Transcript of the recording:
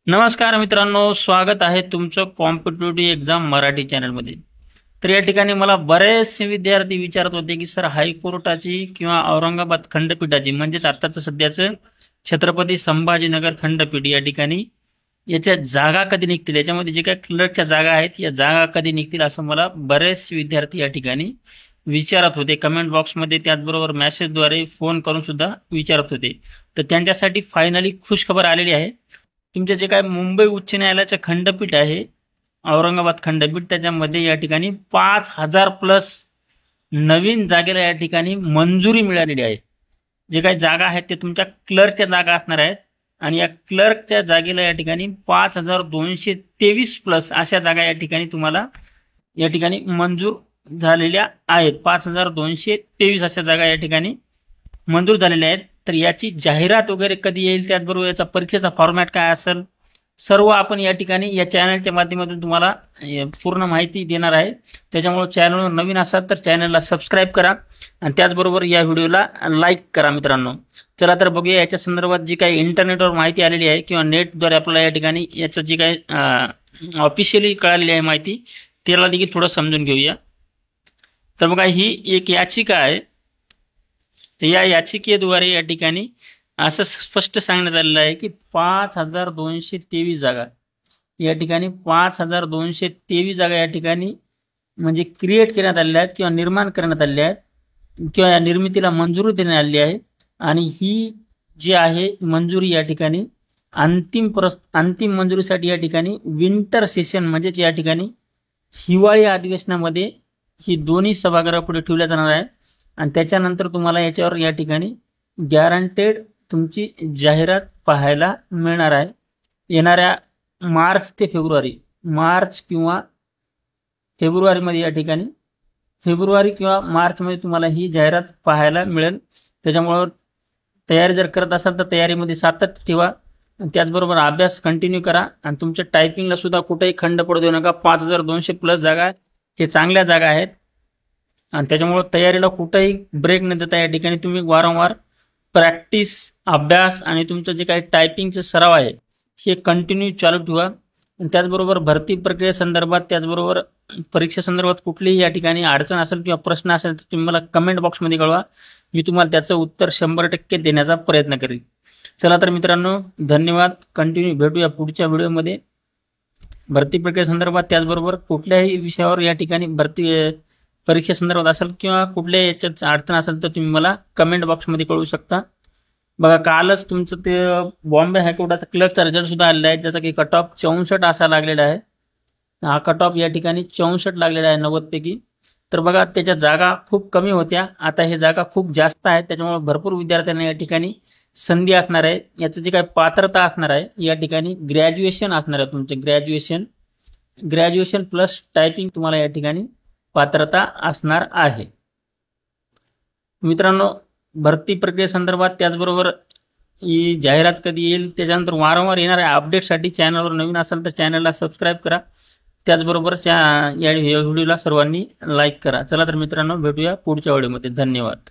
नमस्कार मित्रांनो, स्वागत आहे तुमचं कॉम्पिटिटिव्ह एक्झाम मराठी चॅनलमध्ये। तर या ठिकाणी मला बरेचसे विद्यार्थी विचारत होते की सर हायकोर्टाची किंवा औरंगाबाद खंडपीठाची म्हणजेच आत्ताचं सध्याचं छत्रपती संभाजीनगर खंडपीठ या ठिकाणी याच्या जागा कधी निघतील, याच्यामध्ये जे काही क्लर्कच्या जागा आहेत या जागा कधी निघतील असं मला बरेच विद्यार्थी या ठिकाणी विचारत होते। कमेंट बॉक्समध्ये त्याचबरोबर मेसेजद्वारे फोन करून सुद्धा विचारत होते। तर त्यांच्यासाठी फायनली खुशखबर आलेली आहे। तुमचे जे काय मुंबई उच्च न्यायालयाचं खंडपीठ आहे, औरंगाबाद खंडपीठ, त्याच्यामध्ये या ठिकाणी 5000 प्लस नवीन जागेला या ठिकाणी मंजुरी मिळालेली आहे। जे काही जागा आहेत ते तुमच्या क्लर्कच्या जागा असणार आहेत आणि या क्लर्कच्या जागेला या ठिकाणी 5223 प्लस अशा जागा या ठिकाणी तुम्हाला या ठिकाणी मंजूर झालेल्या आहेत। 5223 अशा जागा या ठिकाणी मंजूर झालेल्या आहेत। तर याची जाहिरात वगैरे कधी येईल, त्याचबरोबर याचा परीक्षेचा फॉर्मॅट काय असेल, सर्व आपण या ठिकाणी या चॅनलच्या माध्यमातून तुम्हाला पूर्ण माहिती देणार आहे। त्याच्यामुळे चॅनलवर नवीन असाल तर चॅनलला सबस्क्राईब करा आणि त्याचबरोबर या व्हिडिओला लाईक करा मित्रांनो। चला तर बघूया याच्या संदर्भात जी काही इंटरनेटवर माहिती आलेली आहे किंवा नेटद्वारे आपल्याला या ठिकाणी याचं जी काही ऑफिशियली कळालेली आहे माहिती, त्याला देखील थोडं समजून घेऊया। तर बघा, ही एक याचिका आहे। तर या याचिकेद्वारे या ठिकाणी असं स्पष्ट सांगण्यात आलेलं आहे की 5223 जागा या ठिकाणी 5223 जागा या ठिकाणी म्हणजे क्रिएट करण्यात आलेल्या आहेत किंवा निर्माण करण्यात आलेल्या आहेत किंवा या निर्मितीला मंजुरी देण्यात आलेली आहे। आणि ही जी आहे मंजुरी या ठिकाणी अंतिम मंजुरीसाठी या ठिकाणी विंटर सेशन म्हणजेच या ठिकाणी हिवाळी अधिवेशनामध्ये ही दोन्ही सभागृह पुढे ठेवल्या जाणार आहे आणि त्याच्यानंतर तुम्हाला याच्यावर या ठिकाणी गॅरंटेड तुमची जाहिरात पाहायला मिळणार आहे। येणाऱ्या मार्च किंवा फेब्रुवारीमध्ये या ठिकाणी फेब्रुवारी किंवा मार्चमध्ये तुम्हाला ही जाहिरात पाहायला मिळेल। त्याच्यामुळं तयारी जर करत असाल तर तयारीमध्ये सातत्य ठेवा, त्याचबरोबर अभ्यास कंटिन्यू करा आणि तुमच्या टायपिंगला सुद्धा कुठेही खंड पडू देऊ नका। 5200 प्लस जागा हे चांगल्या जागा आहेत आणि त्याच्यामुळे तयारीला कुठेही ब्रेक न देता या ठिकाणी तुम्ही वारंवार प्रॅक्टिस, अभ्यास आणि तुमचं जे काही टायपिंगचे सराव आहे हे कंटिन्यू चालू ठेवा। आणि त्याचबरोबर भरती प्रक्रियेसंदर्भात त्याचबरोबर परीक्षेसंदर्भात कुठलीही या ठिकाणी अडचण असेल किंवा प्रश्न असेल तर तुम्ही मला कमेंट बॉक्समध्ये कळवा, मी तुम्हाला त्याचं उत्तर 100% देण्याचा प्रयत्न करेन। चला तर मित्रांनो, धन्यवाद। कंटिन्यू भेटूया पुढच्या व्हिडिओमध्ये भरती प्रक्रियेसंदर्भात, त्याचबरोबर कुठल्याही विषयावर या ठिकाणी भरती परीक्षेसंदर्भात असेल किंवा कुठल्या याच्यात अडचण असेल तर तुम्ही मला कमेंट बॉक्समध्ये कळवू शकता। बघा, कालच तुमचं ते बॉम्बे हायकोर्टाचा क्लर्कचा रिझल्ट सुद्धा आलेला आहे, ज्याचा की कट ऑफ 64 असा लागलेला आहे। हा कट ऑफ या ठिकाणी 64 लागलेला आहे 90 पैकी। तर बघा, त्याच्या जागा खूप कमी होत्या, आता हे जागा खूप जास्त आहेत। त्याच्यामुळे भरपूर विद्यार्थ्यांना या ठिकाणी संधी असणार आहे। याचं जे काही पात्रता असणार आहे या ठिकाणी ग्रॅज्युएशन असणार आहे, तुमचे ग्रॅज्युएशन प्लस टायपिंग तुम्हाला या ठिकाणी पात्रता असणार आहे। मित्रांनो, भरती प्रक्रियेसंदर्भात त्याचबरोबर ही जाहिरात कधी येईल, त्याच्यानंतर वारंवार येणाऱ्या अपडेटसाठी चॅनलवर नवीन असाल तर चॅनलला सबस्क्राईब करा, त्याचबरोबर या व्हिडिओला सर्वांनी लाईक करा। चला तर मित्रांनो, भेटूया पुढच्या व्हिडिओमध्ये। धन्यवाद।